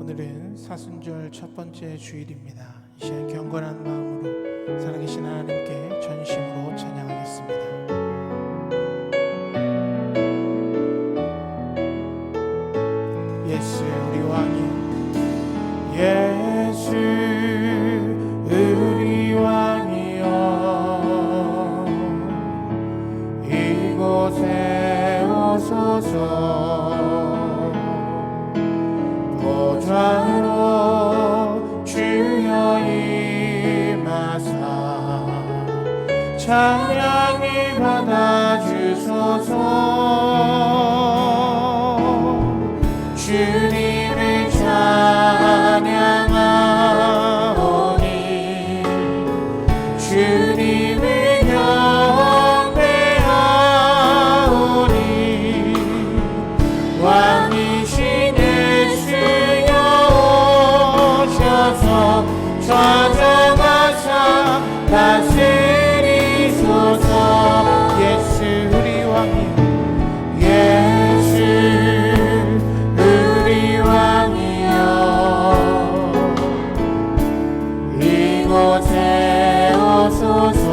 오늘은 사순절 첫 번째 주일입니다. 이 시간 경건한 마음으로 살아계신 하나님께 전심으로 찬양하겠습니다. 예수 우리 왕이여, 예수 우리 왕이여, 이곳에 오소서. 보좌로 주여 임하사 찬양을 받아주소서. 주님을 찬양하오니 주님을 경배하오니 왕이신 좌정하사 다스리소서. 예수 우리 왕이여, 예수 우리 왕이여, 이곳에 오소서.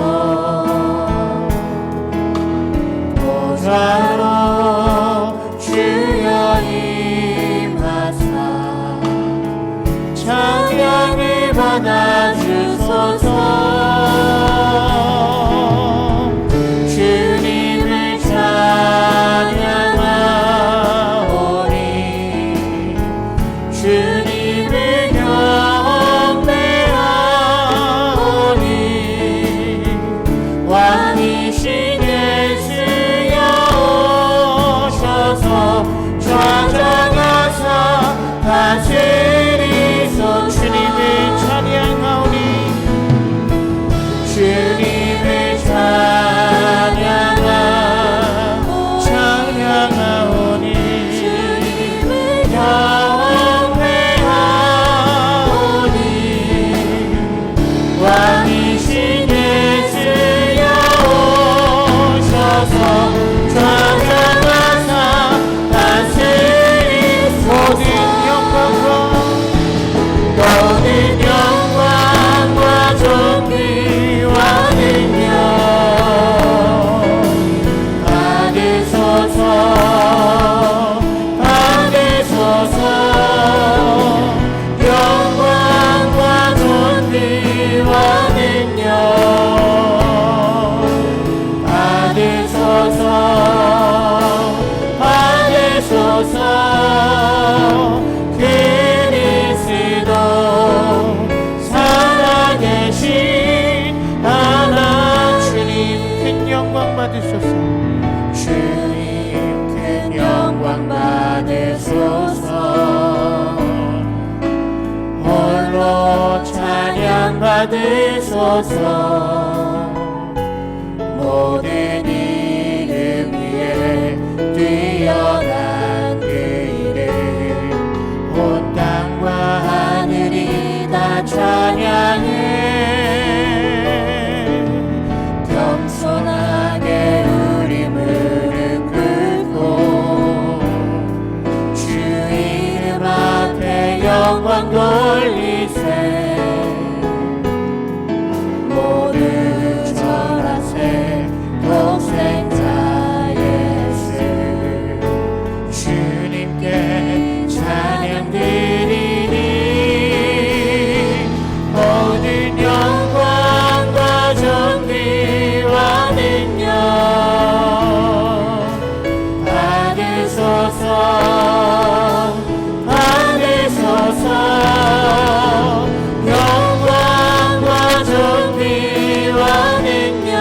보좌로 주여 임하사 찬양을 받아주소서. 주님을 찬양하오니 주님을 경배하오니 왕이신 예수여 오셔서 좌정하사 다스리소. 주님을 찬양하오니 주님을 찬양하오니 주님을 경배하오니 왕이신 예수여 오셔서 좌정하사 다스리소. 모든 영광과 존귀와 능력 받으소서. 받으소서. 영광과 존귀와 능력 받으소서. 받으소서. 영광 받으소서. 주님 큰 영광 받으소서. 홀로 찬양 받으소서. 모든 이름 위에 뛰어난 그 이름 온 땅과 하늘이 다 찬양해. 겸손하게 우리 무릎 꿇고 주 이름 앞에 영광 돌리세. 모두 절하세. 독생자 예수 주님께 찬양 드리니 모든 영광과 존귀와 능력 받으소서. 받으소서. 영광과 존귀와 능력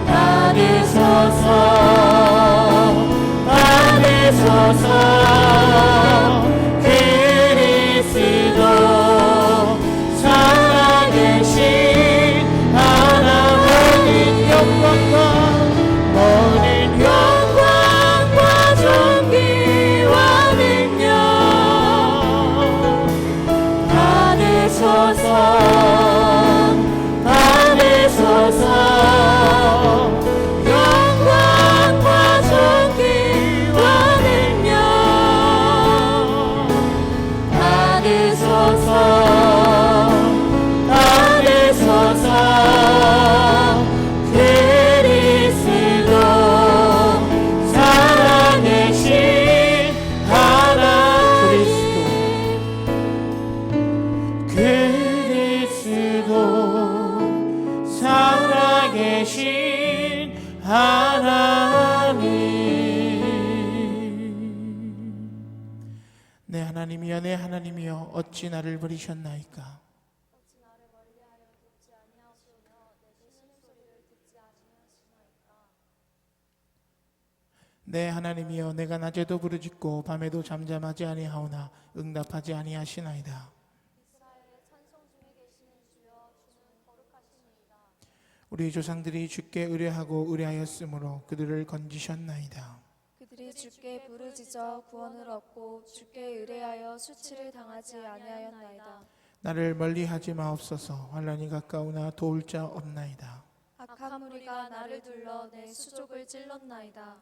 받으소서. 받으소서. 그리스도 살아계신 하나님 영광과 모든 영광과 존귀와 능력 받으소서. 받으소서. 영광과 존귀와 능력 내 하나님이여 내 하나님이여 어찌 나를 버리셨나이까. 어찌 나를 멀리하여 돕지 아니하시며 내 신음소리를 듣지 아니하시나이까. 내 하나님이여 내가 낮에도 부르짖고 밤에도 잠잠하지 아니하오나 응답하지 아니하시나이다. 이스라엘의 찬송 중에 계시는 주여, 주는 거룩하시니이다. 우리 조상들이 주께 의뢰하고 의뢰하였으므로 그들을 건지셨나이다. 그들이 주께 부르짖어 구원을 얻고 주께 의뢰하여 수치를 당하지 아니하였나이다. 나를 멀리하지 마옵소서. 환난이 가까우나 도울 자 없나이다. 악한 무리가 나를 둘러 내 수족을 찔렀나이다.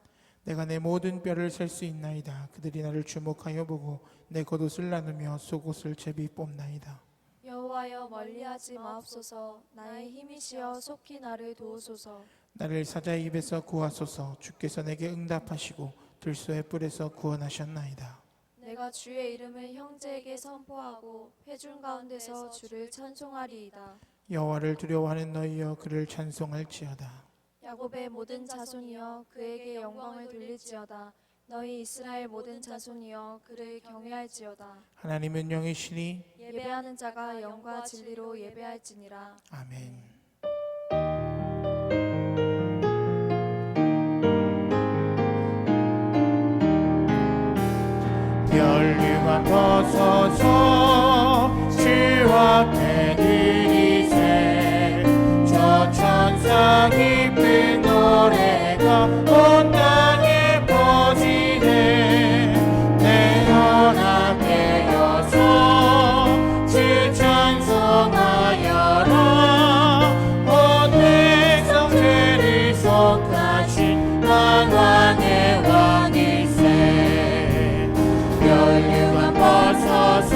내가 내 모든 뼈를 셀 수 있나이다. 그들이 나를 주목하여 보고 내 겉옷을 나누며 속옷을 제비 뽑나이다. 여호와여 멀리하지 마옵소서. 나의 힘이시여 속히 나를 도우소서. 나를 사자의 입에서 구하소서. 주께서 내게 응답하시고 들소의 뿔에서 구원하셨나이다. 내가 주의 이름을 형제에게 선포하고 회중 가운데서 주를 찬송하리이다. 여호와를 두려워하는 너희여 그를 찬송할지어다. 야곱의 모든 자손이여 그에게 영광을 돌릴지어다. 너희 이스라엘 모든 자손이여 그를 경외할지어다. 하나님은 영이시니 예배하는 자가 영과 진리로 예배할지니라. 아멘. 별류가 벗어서 주 앞에 들이세 저 천사 기쁜 노래가 온 땅에 퍼지네. 내 연합에 여서 주 찬송하여라. 온 백성 죄를 속하신 만왕의 왕이세. 혈류가 벗어서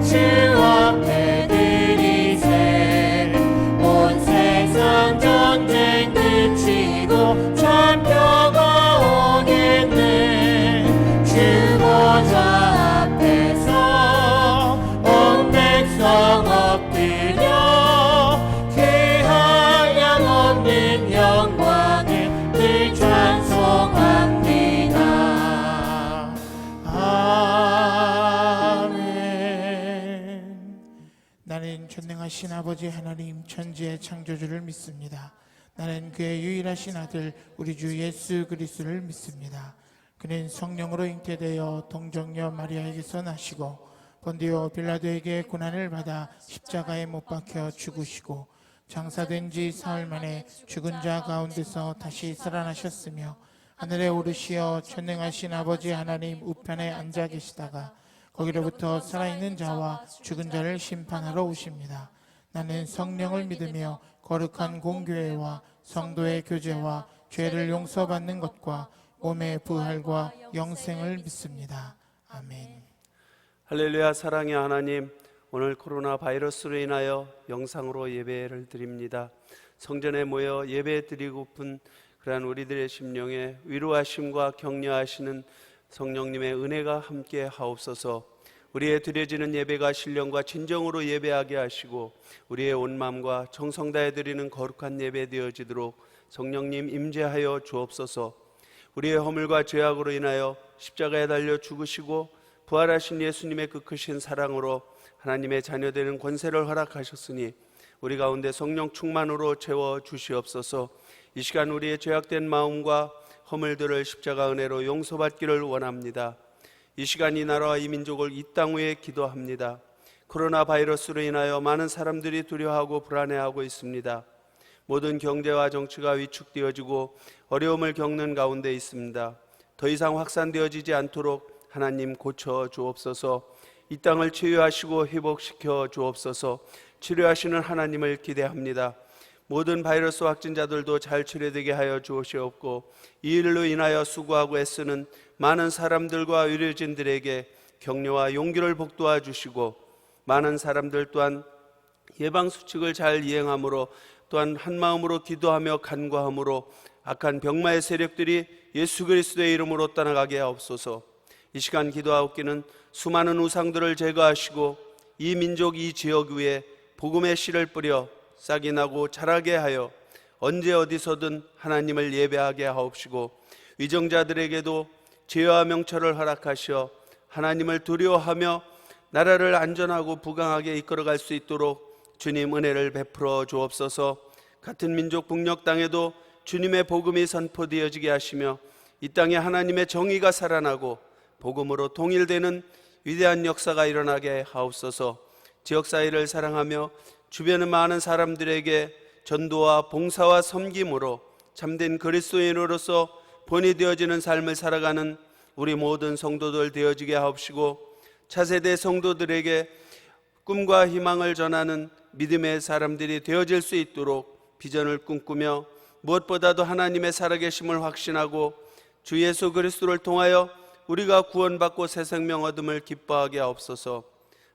주 앞에 들이세 온 세상 전쟁 그치고 참표가 오겠네. 주 보좌 앞에서 온 백성 엎드려 그의 양없는 영광을 늘 찬송합니다. 아멘. 나는 전능하신 아버지 하나님 천지의 창조주를 믿습니다. 나는 그의 유일하신 아들 우리 주 예수 그리스도를 믿습니다. 그는 성령으로 잉태되어 동정녀 마리아에게서 나시고 본디오 빌라도에게 고난을 받아 십자가에 못 박혀 죽으시고 장사된 지 사흘 만에 죽은 자 가운데서 다시 살아나셨으며 하늘에 오르시어 전능하신 아버지 하나님 우편에 앉아 계시다가 거기로부터 살아있는 자와 죽은 자를 심판하러 오십니다. 나는 성령을 믿으며 거룩한 공교회와 성도의 교제와 죄를 용서받는 것과 몸의 부활과 영생을 믿습니다. 아멘. 할렐루야. 사랑의 하나님, 오늘 코로나 바이러스로 인하여 영상으로 예배를 드립니다. 성전에 모여 예배 드리고픈 그러한 우리들의 심령에 위로하심과 격려하시는 성령님의 은혜가 함께 하옵소서. 우리의 드려지는 예배가 신령과 진정으로 예배하게 하시고 우리의 온 마음과 정성 다해 드리는 거룩한 예배 되어지도록 성령님 임재하여 주옵소서. 우리의 허물과 죄악으로 인하여 십자가에 달려 죽으시고 부활하신 예수님의 그 크신 사랑으로 하나님의 자녀되는 권세를 허락하셨으니 우리 가운데 성령 충만으로 채워 주시옵소서. 이 시간 우리의 죄악된 마음과 허물들을 십자가 은혜로 용서받기를 원합니다. 이 시간 이 나라와 이 민족을 이 땅 위에 기도합니다. 코로나 바이러스로 인하여 많은 사람들이 두려워하고 불안해하고 있습니다. 모든 경제와 정치가 위축되어지고 어려움을 겪는 가운데 있습니다. 더 이상 확산되어지지 않도록 하나님 고쳐 주옵소서. 이 땅을 치유하시고 회복시켜 주옵소서. 치료하시는 하나님을 기대합니다. 모든 바이러스 확진자들도 잘 치료되게 하여 주시옵고 이 일로 인하여 수고하고 애쓰는 많은 사람들과 의료진들에게 격려와 용기를 복도와 주시고 많은 사람들 또한 예방수칙을 잘 이행함으로 또한 한마음으로 기도하며 간구함으로 악한 병마의 세력들이 예수 그리스도의 이름으로 떠나가게 하옵소서. 이 시간 기도하옵기는 수많은 우상들을 제거하시고 이 민족 이 지역 위에 복음의 씨를 뿌려 싹이 나고 자라게 하여 언제 어디서든 하나님을 예배하게 하옵시고 위정자들에게도 죄와 명철을 허락하시어 하나님을 두려워하며 나라를 안전하고 부강하게 이끌어갈 수 있도록 주님 은혜를 베풀어 주옵소서. 같은 민족 북녘 땅에도 주님의 복음이 선포되어지게 하시며 이 땅에 하나님의 정의가 살아나고 복음으로 통일되는 위대한 역사가 일어나게 하옵소서. 지역사회를 사랑하며 주변의 많은 사람들에게 전도와 봉사와 섬김으로 참된 그리스도인으로서 본이 되어지는 삶을 살아가는 우리 모든 성도들 되어지게 하옵시고, 차세대 성도들에게 꿈과 희망을 전하는 믿음의 사람들이 되어질 수 있도록 비전을 꿈꾸며 무엇보다도 하나님의 살아계심을 확신하고 주 예수 그리스도를 통하여 우리가 구원받고 새 생명 얻음을 기뻐하게 하옵소서.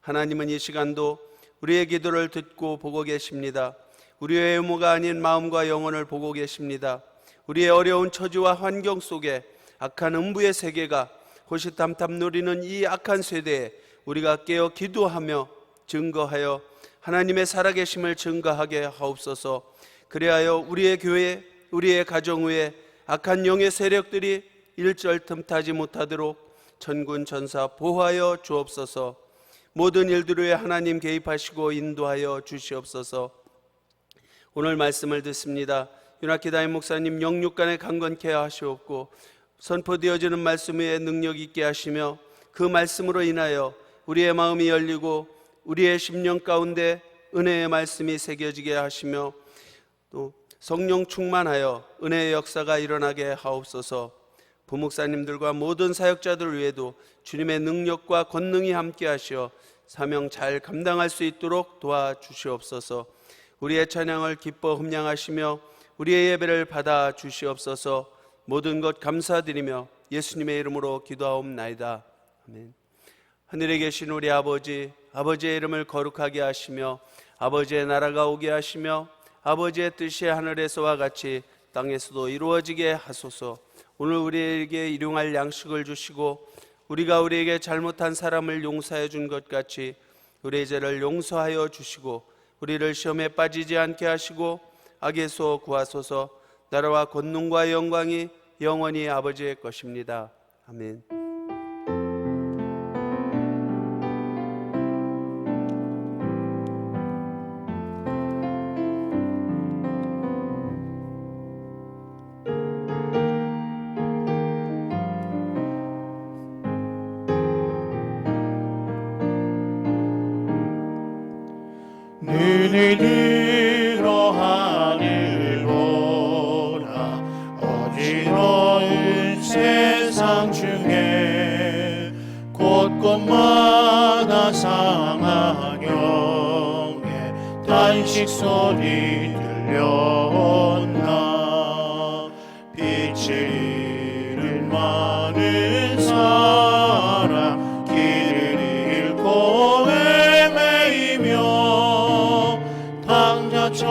하나님은 이 시간도 우리의 기도를 듣고 보고 계십니다. 우리의 의무가 아닌 마음과 영혼을 보고 계십니다. 우리의 어려운 처지와 환경 속에 악한 음부의 세계가 호시탐탐 누리는 이 악한 세대에 우리가 깨어 기도하며 증거하여 하나님의 살아계심을 증거하게 하옵소서. 그리하여 우리의 교회, 우리의 가정 위에 악한 영의 세력들이 일절 틈타지 못하도록 천군 천사 보호하여 주옵소서. 모든 일들 위에 하나님 개입하시고 인도하여 주시옵소서. 오늘 말씀을 듣습니다. 윤학기 담임 목사님 영육간에 강건케 하시옵고 선포되어지는 말씀 위에 능력 있게 하시며 그 말씀으로 인하여 우리의 마음이 열리고 우리의 심령 가운데 은혜의 말씀이 새겨지게 하시며 또 성령 충만하여 은혜의 역사가 일어나게 하옵소서. 부목사님들과 모든 사역자들 위에도 주님의 능력과 권능이 함께 하시어 사명 잘 감당할 수 있도록 도와주시옵소서. 우리의 찬양을 기뻐 흠양하시며 우리의 예배를 받아 주시옵소서. 모든 것 감사드리며 예수님의 이름으로 기도하옵나이다. 아멘. 하늘에 계신 우리 아버지, 아버지의 이름을 거룩하게 하시며 아버지의 나라가 오게 하시며 아버지의 뜻이 하늘에서와 같이 땅에서도 이루어지게 하소서. 오늘 우리에게 일용할 양식을 주시고 우리가 우리에게 잘못한 사람을 용서해 준 것 같이 우리의 죄를 용서하여 주시고 우리를 시험에 빠지지 않게 하시고 악에서 구하소서. 나라와 권능과 영광이 영원히 아버지의 것입니다. 아멘. 눈을 들어 하늘 보라. 어지러운 세상 중에 곳곳마다 상하경의 단식 소리 들려온다. 빛을 잃은 많은 사람 길을 잃고 헤매이며 당자처럼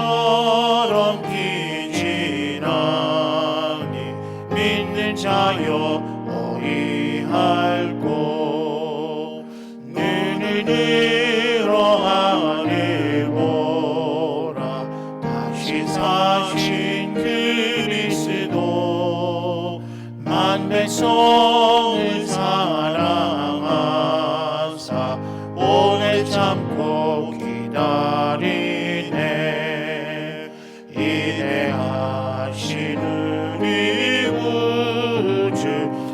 기진하니 믿는 자여 어이할꼬. 눈을 들어 하늘 보라. 다시 사신 그리스도 만 백성을 사랑하사 오래 참고 기다리네. 이대하신 우리 우주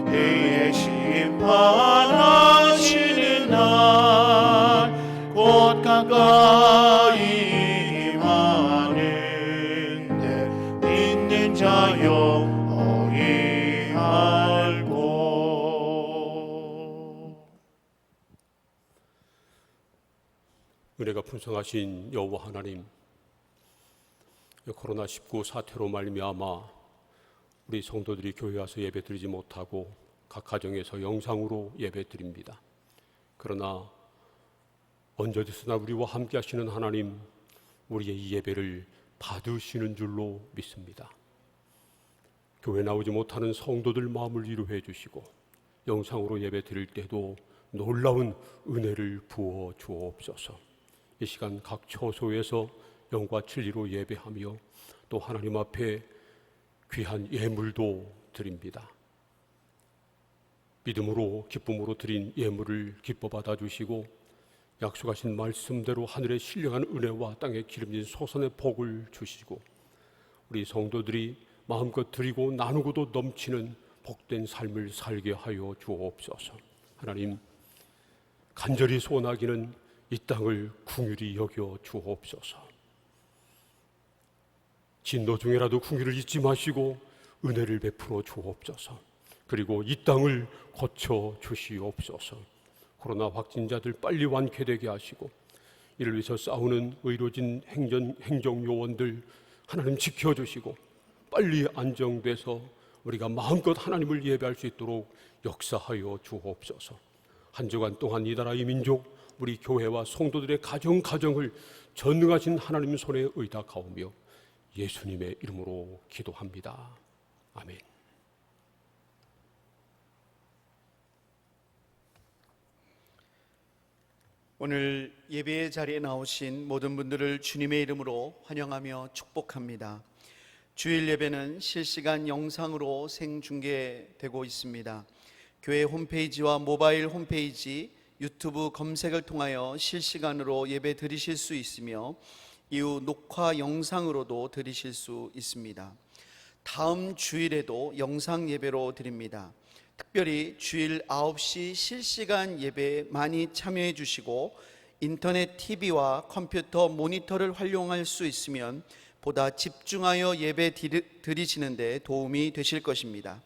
의의 심판하시는 날 곧 가까이 임하는데 믿는 자여 어이할꼬. 은혜가 풍성하신 여호와 하나님, 코로나19 사태로 말미암아 우리 성도들이 교회 와서 예배드리지 못하고 각 가정에서 영상으로 예배드립니다. 그러나 언제든지나 우리와 함께 하시는 하나님, 우리의 이 예배를 받으시는 줄로 믿습니다. 교회 나오지 못하는 성도들 마음을 위로해 주시고 영상으로 예배드릴 때도 놀라운 은혜를 부어 주옵소서. 이 시간 각 처소에서 영과 진리로 예배하며 또 하나님 앞에 귀한 예물도 드립니다. 믿음으로 기쁨으로 드린 예물을 기뻐 받아주시고 약속하신 말씀대로 하늘의 신령한 은혜와 땅에 기름진 소선의 복을 주시고 우리 성도들이 마음껏 드리고 나누고도 넘치는 복된 삶을 살게 하여 주옵소서. 하나님, 간절히 소원하기는 이 땅을 긍휼히 여겨 주옵소서. 진노 중에라도 긍휼을 잊지 마시고 은혜를 베풀어 주옵소서. 그리고 이 땅을 고쳐 주시옵소서. 코로나 확진자들 빨리 완쾌되게 하시고 이를 위해서 싸우는 의료진 행정요원들 하나님 지켜주시고 빨리 안정돼서 우리가 마음껏 하나님을 예배할 수 있도록 역사하여 주옵소서. 한 주간 동안 이 나라 이 민족 우리 교회와 성도들의 가정을 전능하신 하나님 손에 의탁하오며 예수님의 이름으로 기도합니다. 아멘. 오늘 예배의 자리에 나오신 모든 분들을 주님의 이름으로 환영하며 축복합니다. 주일 예배는 실시간 영상으로 생중계되고 있습니다. 교회 홈페이지와 모바일 홈페이지, 유튜브 검색을 통하여 실시간으로 예배 드리실 수 있으며 이후 녹화 영상으로도 드리실 수 있습니다. 다음 주일에도 영상 예배로 드립니다. 특별히 주일 9시 실시간 예배에 많이 참여해 주시고 인터넷 TV와 컴퓨터 모니터를 활용할 수 있으면 보다 집중하여 예배 드리시는 데 도움이 되실 것입니다.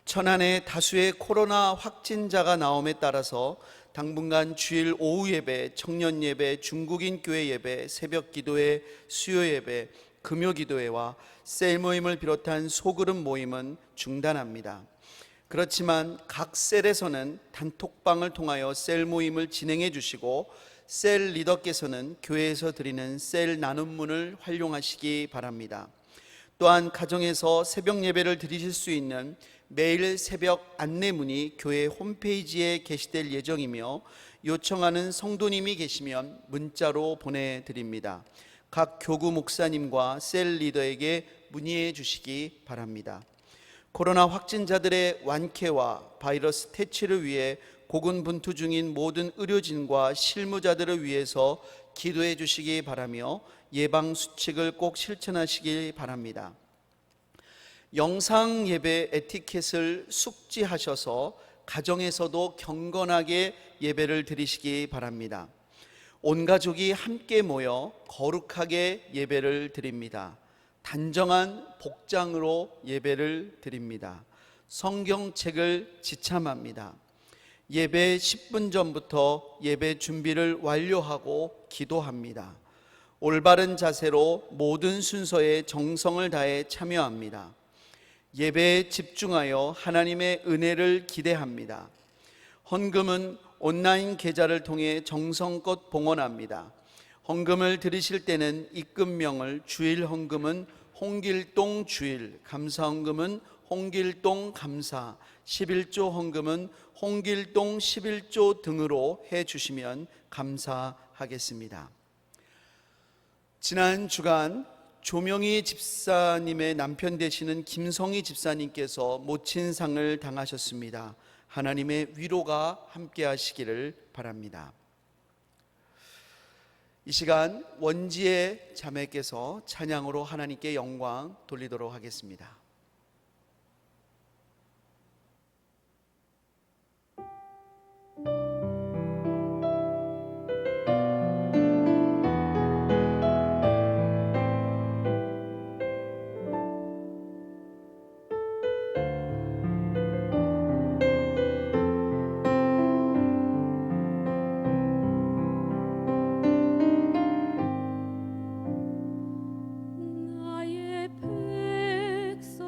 천안에 다수의 코로나 확진자가 나옴에 따라서 당분간 주일 오후 예배, 청년 예배, 중국인 교회 예배, 새벽 기도회, 수요 예배, 금요 기도회와 셀 모임을 비롯한 소그룹 모임은 중단합니다. 그렇지만 각 셀에서는 단톡방을 통하여 셀 모임을 진행해 주시고 셀 리더께서는 교회에서 드리는 셀 나눔문을 활용하시기 바랍니다. 또한 가정에서 새벽 예배를 드리실 수 있는 매일 새벽 안내문이 교회 홈페이지에 게시될 예정이며 요청하는 성도님이 계시면 문자로 보내드립니다. 각 교구 목사님과 셀 리더에게 문의해 주시기 바랍니다. 코로나 확진자들의 완쾌와 바이러스 퇴치를 위해 고군분투 중인 모든 의료진과 실무자들을 위해서 기도해 주시기 바라며 예방 수칙을 꼭 실천하시기 바랍니다. 영상 예배 에티켓을 숙지하셔서 가정에서도 경건하게 예배를 드리시기 바랍니다. 온 가족이 함께 모여 거룩하게 예배를 드립니다. 단정한 복장으로 예배를 드립니다. 성경책을 지참합니다. 예배 10분 전부터 예배 준비를 완료하고 기도합니다. 올바른 자세로 모든 순서에 정성을 다해 참여합니다. 예배에 집중하여 하나님의 은혜를 기대합니다. 헌금은 온라인 계좌를 통해 정성껏 봉헌합니다. 헌금을 드리실 때는 입금명을 주일 헌금은 홍길동 주일, 감사 헌금은 홍길동 감사, 11조 헌금은 홍길동 11조 등으로 해 주시면 감사하겠습니다. 지난 주간 조명희 집사님의 남편 되시는 김성희 집사님께서 모친상을 당하셨습니다. 하나님의 위로가 함께 하시기를 바랍니다. 이 시간 원지의 자매께서 찬양으로 하나님께 영광 돌리도록 하겠습니다. 나의 백성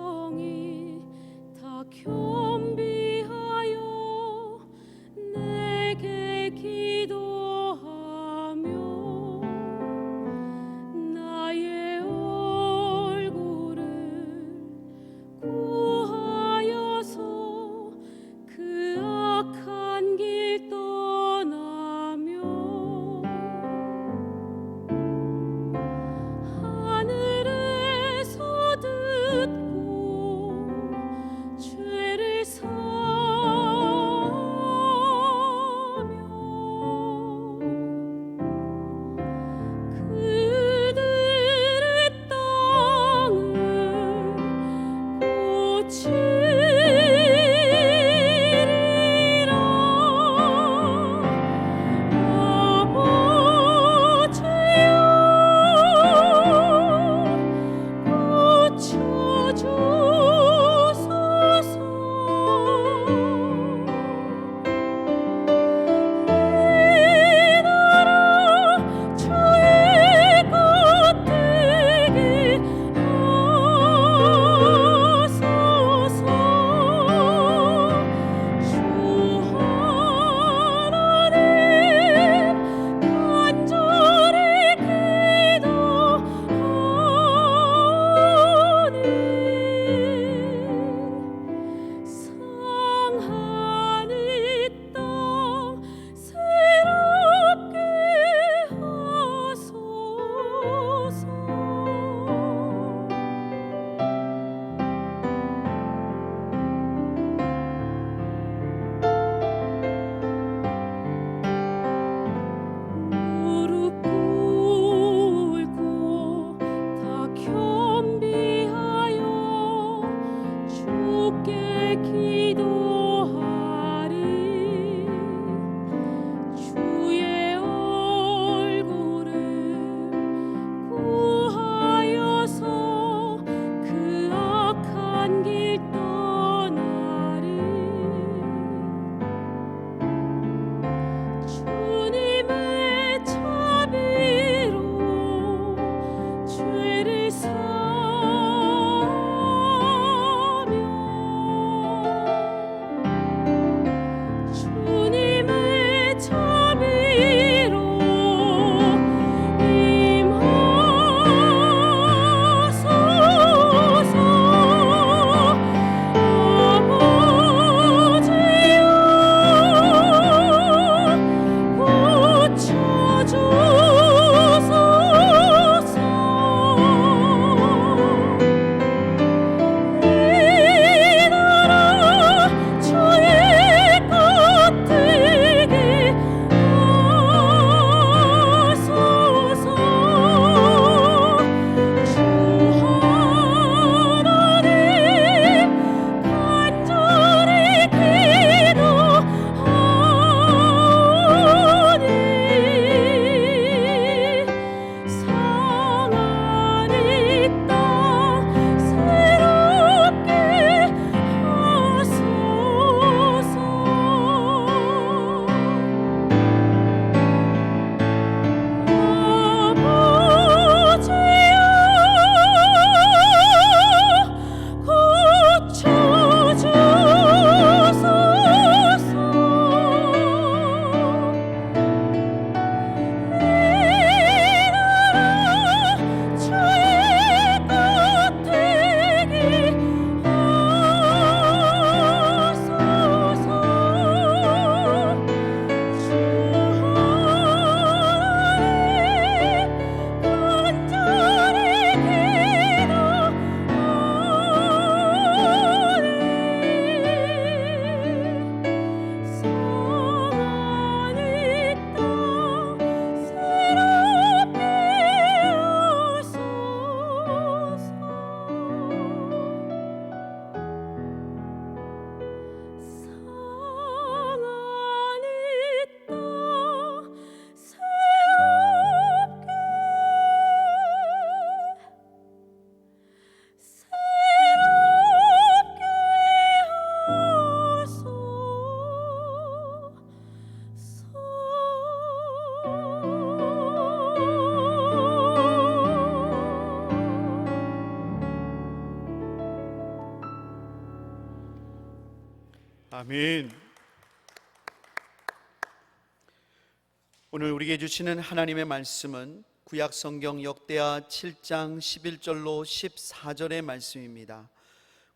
오늘 우리에게 주시는 하나님의 말씀은 구약 성경 역대하 7장 11절로 14절의 말씀입니다.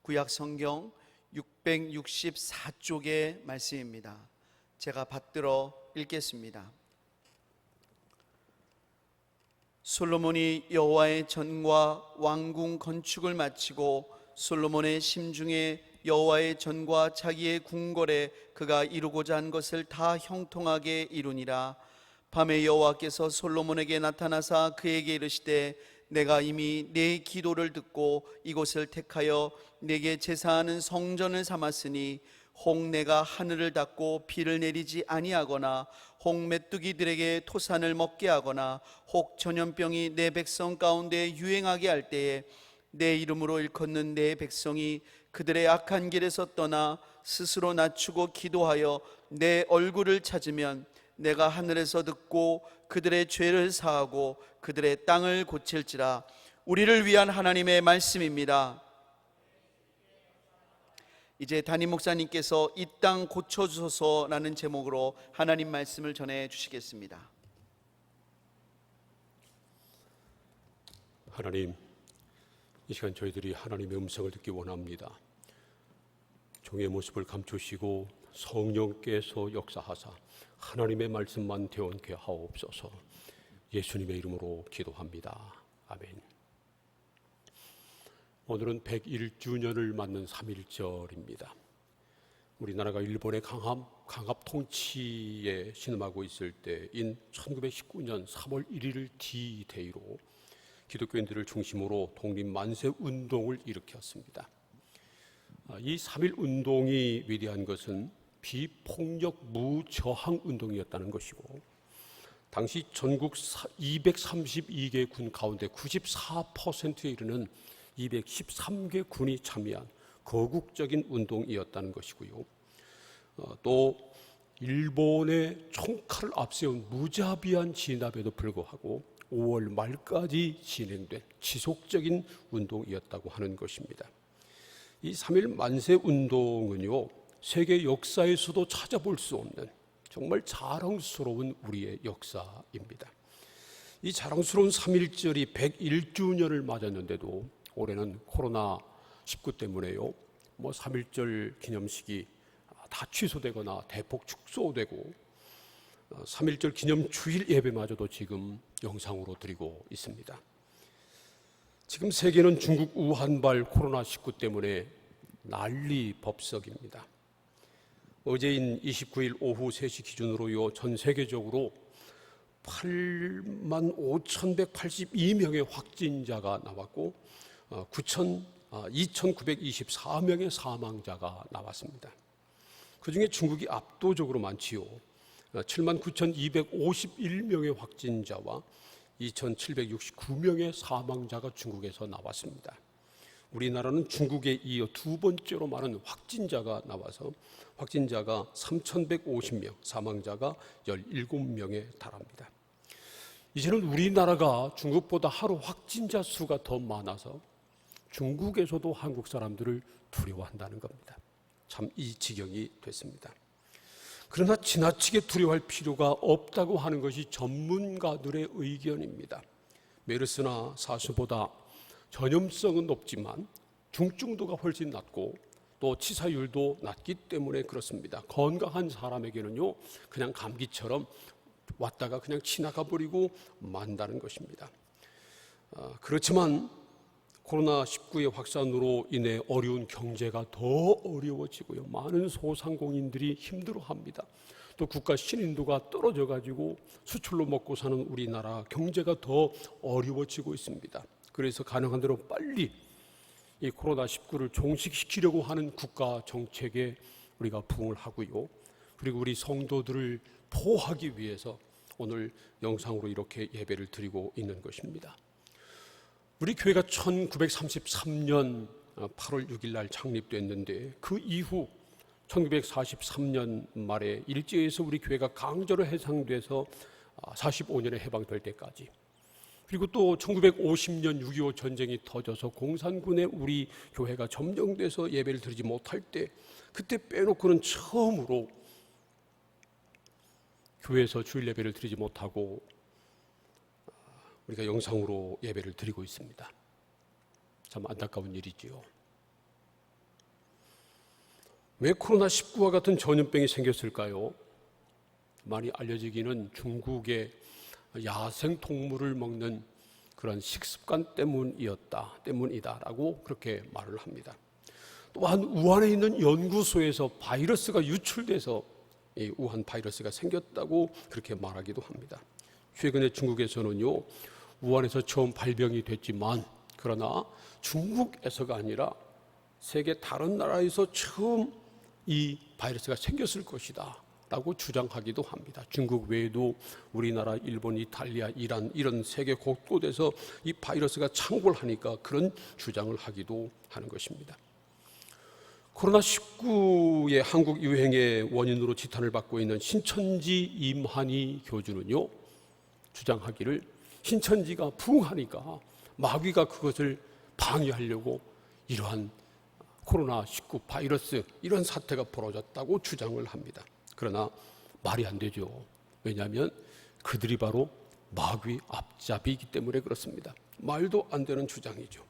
구약 성경 664쪽의 말씀입니다. 제가 받들어 읽겠습니다. 솔로몬이 여호와의 전과 왕궁 건축을 마치고 솔로몬의 심중에 여호와의 전과 자기의 궁궐에 그가 이루고자 한 것을 다 형통하게 이루니라. 밤에 여호와께서 솔로몬에게 나타나사 그에게 이르시되 내가 이미 네 기도를 듣고 이곳을 택하여 내게 제사하는 성전을 삼았으니 혹 내가 하늘을 닫고 비를 내리지 아니하거나 혹 메뚜기들에게 토산을 먹게 하거나 혹 전염병이 내 백성 가운데 유행하게 할 때에 내 이름으로 일컫는 내 백성이 그들의 악한 길에서 떠나 스스로 낮추고 기도하여 내 얼굴을 찾으면 내가 하늘에서 듣고 그들의 죄를 사하고 그들의 땅을 고칠지라. 우리를 위한 하나님의 말씀입니다. 이제 담임 목사님께서 이 땅 고쳐주소서라는 제목으로 하나님 말씀을 전해 주시겠습니다. 하나님, 이 시간 저희들이 하나님의 음성을 듣기 원합니다. 종의 모습을 감추시고 성령께서 역사하사 하나님의 말씀만 대원케 하옵소서. 예수님의 이름으로 기도합니다. 아멘. 오늘은 101주년을 맞는 3.1절입니다. 우리나라가 일본의 강압 통치에 신음하고 있을 때인 1919년 3월 1일을 D-Day로 기독교인들을 중심으로 독립만세 운동을 일으켰습니다. 이 3.1 운동이 위대한 것은 비폭력 무저항 운동이었다는 것이고, 당시 전국 232개 군 가운데 94%에 이르는 213개 군이 참여한 거국적인 운동이었다는 것이고요. 또 일본의 총칼을 앞세운 무자비한 진압에도 불구하고 5월 말까지 진행된 지속적인 운동이었다고 하는 것입니다. 이 3.1 만세 운동은요, 세계 역사에서도 찾아볼 수 없는 정말 자랑스러운 우리의 역사입니다. 이 자랑스러운 3.1절이 101주년을 맞았는데도 올해는 코로나19 때문에요, 3.1절 기념식이 다 취소되거나 대폭 축소되고 3.1절 기념 주일 예배마저도 지금 영상으로 드리고 있습니다. 지금 세계는 중국 우한발 코로나19 때문에 난리법석입니다. 어제인 29일 오후 3시 기준으로요, 전 세계적으로 85,182명의 확진자가 나왔고 2,924명의 사망자가 나왔습니다. 그중에 중국이 압도적으로 많지요. 79,251명의 확진자와 2,769명의 사망자가 중국에서 나왔습니다. 우리나라는 중국에 이어 두 번째로 많은 확진자가 나와서 확진자가 3,150명, 사망자가 17명에 달합니다. 이제는 우리나라가 중국보다 하루 확진자 수가 더 많아서 중국에서도 한국 사람들을 두려워한다는 겁니다. 참 이 지경이 됐습니다. 그러나 지나치게 두려워할 필요가 없다고 하는 것이 전문가들의 의견입니다. 메르스나 사스보다 전염성은 높지만 중증도가 훨씬 낮고 또 치사율도 낮기 때문에 그렇습니다. 건강한 사람에게는요, 그냥 감기처럼 왔다가 그냥 지나가 버리고 만다는 것입니다. 그렇지만 코로나19의 확산으로 인해 어려운 경제가 더 어려워지고요, 많은 소상공인들이 힘들어합니다. 또 국가 신인도가 떨어져 가지고 수출로 먹고 사는 우리나라 경제가 더 어려워지고 있습니다. 그래서 가능한 대로 빨리 이 코로나19를 종식시키려고 하는 국가 정책에 우리가 부응을 하고요, 그리고 우리 성도들을 보호하기 위해서 오늘 영상으로 이렇게 예배를 드리고 있는 것입니다. 우리 교회가 1933년 8월 6일 날 창립됐는데, 그 이후 1943년 말에 일제에서 우리 교회가 강제로 해상돼서 45년에 해방될 때까지, 그리고 또 1950년 6.25 전쟁이 터져서 공산군에 우리 교회가 점령돼서 예배를 드리지 못할 때, 그때 빼놓고는 처음으로 교회에서 주일 예배를 드리지 못하고 우리가 영상으로 예배를 드리고 있습니다. 참 안타까운 일이지요. 왜 코로나19와 같은 전염병이 생겼을까요? 많이 알려지기는 중국의 야생 동물을 먹는 그런 식습관 때문이다라고 그렇게 말을 합니다. 또한 우한에 있는 연구소에서 바이러스가 유출돼서 이 우한 바이러스가 생겼다고 그렇게 말하기도 합니다. 최근에 중국에서는요, 우한에서 처음 발병이 됐지만 그러나 중국에서가 아니라 세계 다른 나라에서 처음 이 바이러스가 생겼을 것이다 라고 주장하기도 합니다. 중국 외에도 우리나라, 일본, 이탈리아, 이란 이런 세계 곳곳에서 이 바이러스가 창궐하니까 그런 주장을 하기도 하는 것입니다. 코로나19의 한국 유행의 원인으로 지탄을 받고 있는 신천지 임한희 교주는요, 주장하기를 신천지가 부흥하니까 마귀가 그것을 방해하려고 이러한 코로나19 바이러스 이런 사태가 벌어졌다고 주장을 합니다. 그러나 말이 안 되죠. 왜냐하면 그들이 바로 마귀 앞잡이이기 때문에 그렇습니다. 말도 안 되는 주장이죠.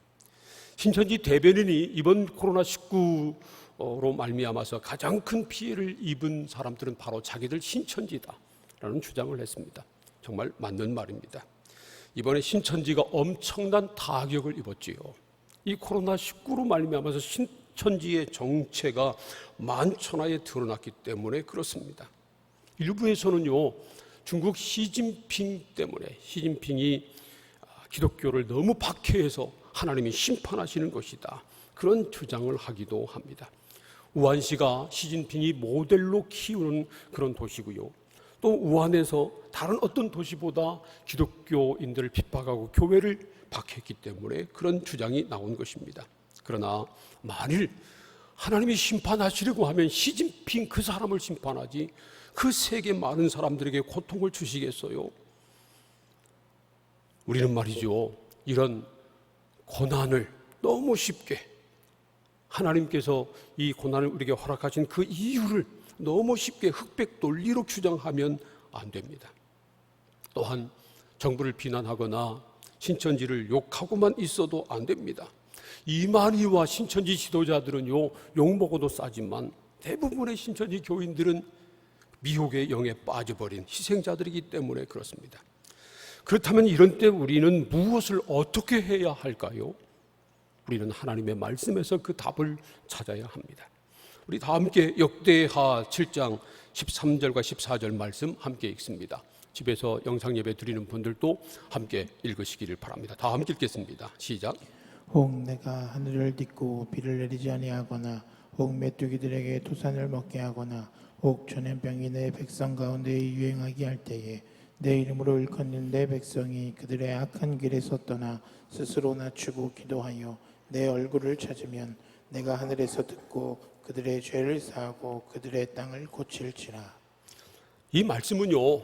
신천지 대변인이 이번 코로나19로 말미암아서 가장 큰 피해를 입은 사람들은 바로 자기들 신천지다라는 주장을 했습니다. 정말 맞는 말입니다. 이번에 신천지가 엄청난 타격을 입었지요. 이 코로나19로 말미암아서 신천지의 정체가 만천하에 드러났기 때문에 그렇습니다. 일부에서는요, 중국 시진핑 때문에 시진핑이 기독교를 너무 박해해서 하나님이 심판하시는 것이다, 그런 주장을 하기도 합니다. 우한시가 시진핑이 모델로 키우는 그런 도시고요, 또 우한에서 다른 어떤 도시보다 기독교인들을 핍박하고 교회를 박해했기 때문에 그런 주장이 나온 것입니다. 그러나 만일 하나님이 심판하시려고 하면 시진핑 그 사람을 심판하지 그 세계 많은 사람들에게 고통을 주시겠어요? 우리는 말이죠, 이런 고난을 너무 쉽게, 하나님께서 이 고난을 우리에게 허락하신 그 이유를 너무 쉽게 흑백 논리로 주장하면 안 됩니다. 또한 정부를 비난하거나 신천지를 욕하고만 있어도 안 됩니다. 이만희와 신천지 지도자들은요, 욕먹어도 싸지만 대부분의 신천지 교인들은 미혹의 영에 빠져버린 희생자들이기 때문에 그렇습니다. 그렇다면 이런 때 우리는 무엇을 어떻게 해야 할까요? 우리는 하나님의 말씀에서 그 답을 찾아야 합니다. 우리 다 함께 역대하 7장 13절과 14절 말씀 함께 읽습니다. 집에서 영상 예배 드리는 분들도 함께 읽으시기를 바랍니다. 다 함께 읽겠습니다. 시작. 혹 내가 하늘을 딛고 비를 내리지 아니하거나 혹 메뚜기들에게 토산을 먹게 하거나 혹 전염병이 내 백성 가운데 유행하게 할 때에 내 이름으로 일컫는 내 백성이 그들의 악한 길에서 떠나 스스로 낮추고 기도하여 내 얼굴을 찾으면 내가 하늘에서 듣고 그들의 죄를 사하고 그들의 땅을 고칠지라. 이 말씀은요,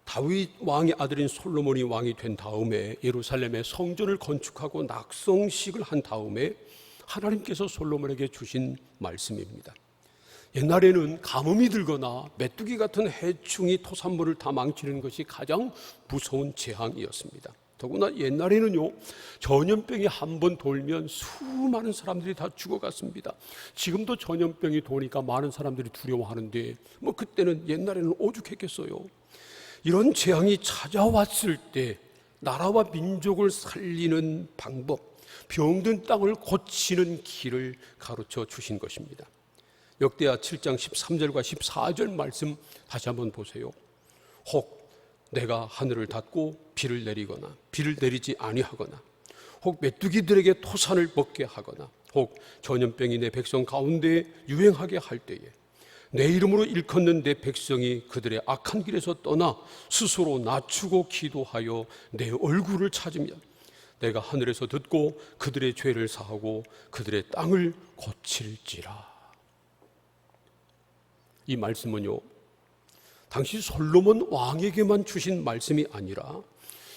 다윗 왕의 아들인 솔로몬이 왕이 된 다음에 예루살렘에 성전을 건축하고 낙성식을 한 다음에 하나님께서 솔로몬에게 주신 말씀입니다. 옛날에는 가뭄이 들거나 메뚜기 같은 해충이 토산물을 다 망치는 것이 가장 무서운 재앙이었습니다. 더구나 옛날에는요, 전염병이 한번 돌면 수많은 사람들이 다 죽어갔습니다. 지금도 전염병이 도니까 많은 사람들이 두려워하는데 그때는 옛날에는 오죽했겠어요. 이런 재앙이 찾아왔을 때 나라와 민족을 살리는 방법, 병든 땅을 고치는 길을 가르쳐 주신 것입니다. 역대하 7장 13절과 14절 말씀 다시 한번 보세요. 혹 내가 하늘을 닫고 비를 내리거나 비를 내리지 아니하거나 혹 메뚜기들에게 토산을 먹게 하거나 혹 전염병이 내 백성 가운데 유행하게 할 때에 내 이름으로 일컫는 내 백성이 그들의 악한 길에서 떠나 스스로 낮추고 기도하여 내 얼굴을 찾으면 내가 하늘에서 듣고 그들의 죄를 사하고 그들의 땅을 고칠지라. 이 말씀은요, 당시 솔로몬 왕에게만 주신 말씀이 아니라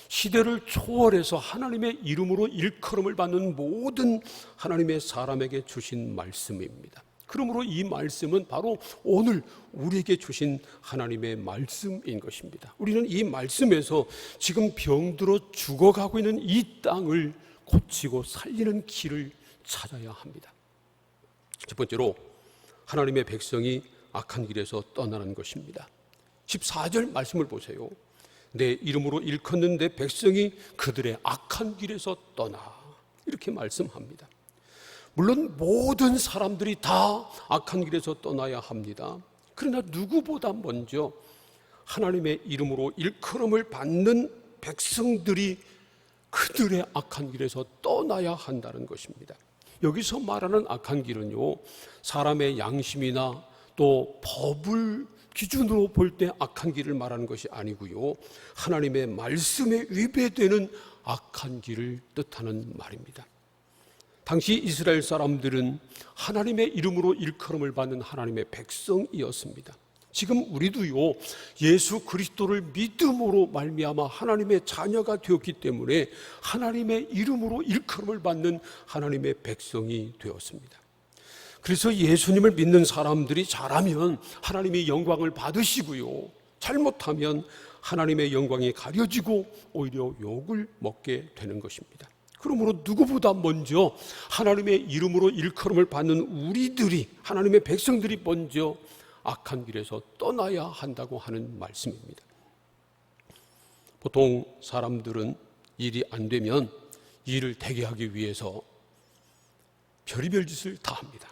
시대를 초월해서 하나님의 이름으로 일컬음을 받는 모든 하나님의 사람에게 주신 말씀입니다. 그러므로 이 말씀은 바로 오늘 우리에게 주신 하나님의 말씀인 것입니다. 우리는 이 말씀에서 지금 병들어 죽어가고 있는 이 땅을 고치고 살리는 길을 찾아야 합니다. 첫 번째로 하나님의 백성이 악한 길에서 떠나는 것입니다. 14절 말씀을 보세요. 내 이름으로 일컫는데 백성이 그들의 악한 길에서 떠나, 이렇게 말씀합니다. 물론 모든 사람들이 다 악한 길에서 떠나야 합니다. 그러나 누구보다 먼저 하나님의 이름으로 일컬음을 받는 백성들이 그들의 악한 길에서 떠나야 한다는 것입니다. 여기서 말하는 악한 길은요, 사람의 양심이나 또 법을 기준으로 볼 때 악한 길을 말하는 것이 아니고요, 하나님의 말씀에 위배되는 악한 길을 뜻하는 말입니다. 당시 이스라엘 사람들은 하나님의 이름으로 일컬음을 받는 하나님의 백성이었습니다. 지금 우리도요, 예수 그리스도를 믿음으로 말미암아 하나님의 자녀가 되었기 때문에 하나님의 이름으로 일컬음을 받는 하나님의 백성이 되었습니다. 그래서 예수님을 믿는 사람들이 잘하면 하나님의 영광을 받으시고요, 잘못하면 하나님의 영광이 가려지고 오히려 욕을 먹게 되는 것입니다. 그러므로 누구보다 먼저 하나님의 이름으로 일컬음을 받는 우리들이, 하나님의 백성들이 먼저 악한 길에서 떠나야 한다고 하는 말씀입니다. 보통 사람들은 일이 안 되면 일을 되게 하기 위해서 별의별 짓을 다 합니다.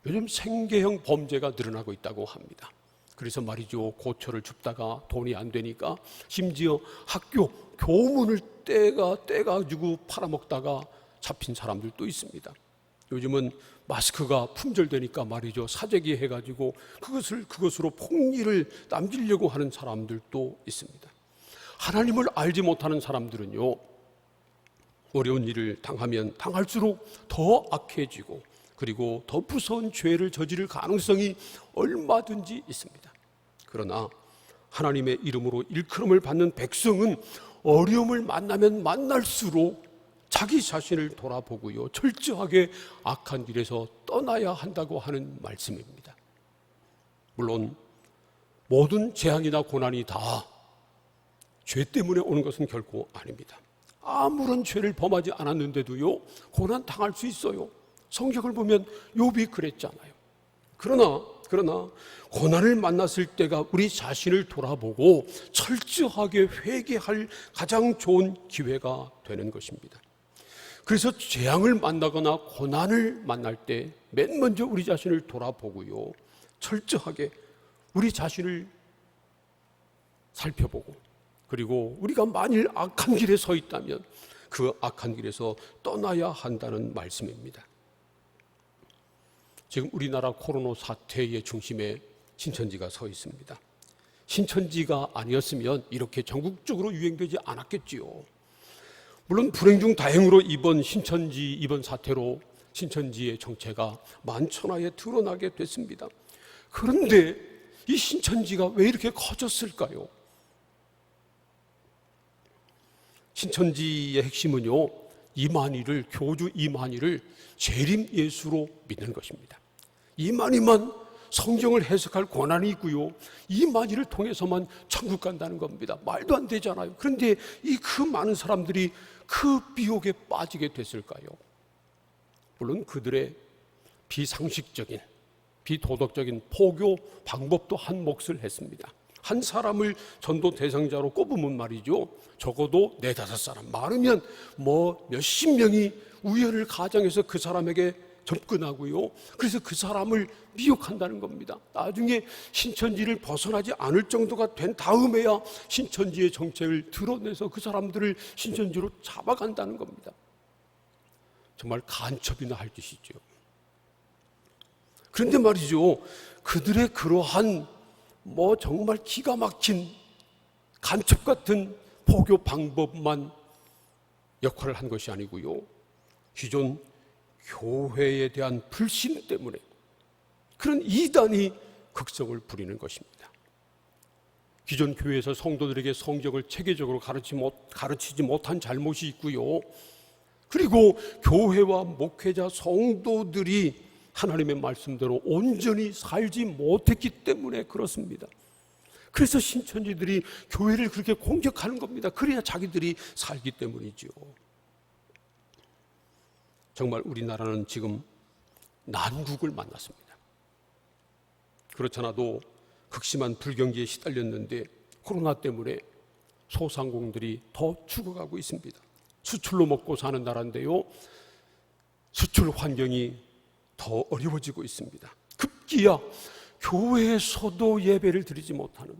요즘 생계형 범죄가 늘어나고 있다고 합니다. 그래서 말이죠, 고초를 줍다가 돈이 안 되니까 심지어 학교 교문을 떼가지고 팔아먹다가 잡힌 사람들도 있습니다. 요즘은 마스크가 품절되니까 말이죠, 사재기 해가지고 그것으로 폭리를 남기려고 하는 사람들도 있습니다. 하나님을 알지 못하는 사람들은요, 어려운 일을 당하면 당할수록 더 악해지고, 그리고 더 무서운 죄를 저지를 가능성이 얼마든지 있습니다. 그러나 하나님의 이름으로 일컬음을 받는 백성은 어려움을 만나면 만날수록 자기 자신을 돌아보고요, 철저하게 악한 길에서 떠나야 한다고 하는 말씀입니다. 물론 모든 재앙이나 고난이 다 죄 때문에 오는 것은 결코 아닙니다. 아무런 죄를 범하지 않았는데도요, 고난 당할 수 있어요. 성경을 보면 욥이 그랬잖아요. 그러나 고난을 만났을 때가 우리 자신을 돌아보고 철저하게 회개할 가장 좋은 기회가 되는 것입니다. 그래서 재앙을 만나거나 고난을 만날 때 맨 먼저 우리 자신을 돌아보고요, 철저하게 우리 자신을 살펴보고, 그리고 우리가 만일 악한 길에 서 있다면 그 악한 길에서 떠나야 한다는 말씀입니다. 지금 우리나라 코로나 사태의 중심에 신천지가 서 있습니다. 신천지가 아니었으면 이렇게 전국적으로 유행되지 않았겠지요. 물론 불행 중 다행으로 이번 사태로 신천지의 정체가 만천하에 드러나게 됐습니다. 그런데 이 신천지가 왜 이렇게 커졌을까요? 신천지의 핵심은요, 교주 이만희를 재림 예수로 믿는 것입니다. 이만희만 성경을 해석할 권한이 있고요, 이만희를 통해서만 천국 간다는 겁니다. 말도 안 되잖아요. 그런데 이 그 많은 사람들이 그 비옥에 빠지게 됐을까요? 물론 그들의 비상식적인, 비도덕적인 포교 방법도 한 몫을 했습니다. 한 사람을 전도 대상자로 꼽으면 말이죠, 적어도 4-5사람, 많으면 몇십 명이 우연을 가정해서 그 사람에게 접근하고요, 그래서 그 사람을 미혹한다는 겁니다. 나중에 신천지를 벗어나지 않을 정도가 된 다음에야 신천지의 정체를 드러내서 그 사람들을 신천지로 잡아간다는 겁니다. 정말 간첩이나 할 짓이죠. 그런데 말이죠, 그들의 그러한 정말 기가 막힌 간첩 같은 포교 방법만 역할을 한 것이 아니고요, 기존 교회에 대한 불신 때문에 그런 이단이 극성을 부리는 것입니다. 기존 교회에서 성도들에게 성경을 체계적으로 가르치지 못한 잘못이 있고요, 그리고 교회와 목회자 성도들이 하나님의 말씀대로 온전히 살지 못했기 때문에 그렇습니다. 그래서 신천지들이 교회를 그렇게 공격하는 겁니다. 그래야 자기들이 살기 때문이죠. 정말 우리나라는 지금 난국을 만났습니다. 그렇잖아도 극심한 불경기에 시달렸는데 코로나 때문에 소상공들이 더 죽어가고 있습니다. 수출로 먹고 사는 나라인데요, 수출 환경이 더 어려워지고 있습니다. 급기야 교회에서도 예배를 드리지 못하는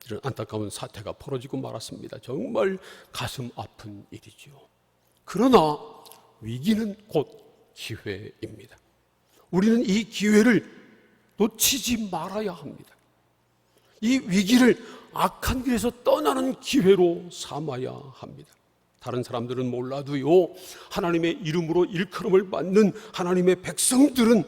이런 안타까운 사태가 벌어지고 말았습니다. 정말 가슴 아픈 일이죠. 그러나 위기는 곧 기회입니다. 우리는 이 기회를 놓치지 말아야 합니다. 이 위기를 악한 길에서 떠나는 기회로 삼아야 합니다. 다른 사람들은 몰라도요, 하나님의 이름으로 일컬음을 받는 하나님의 백성들은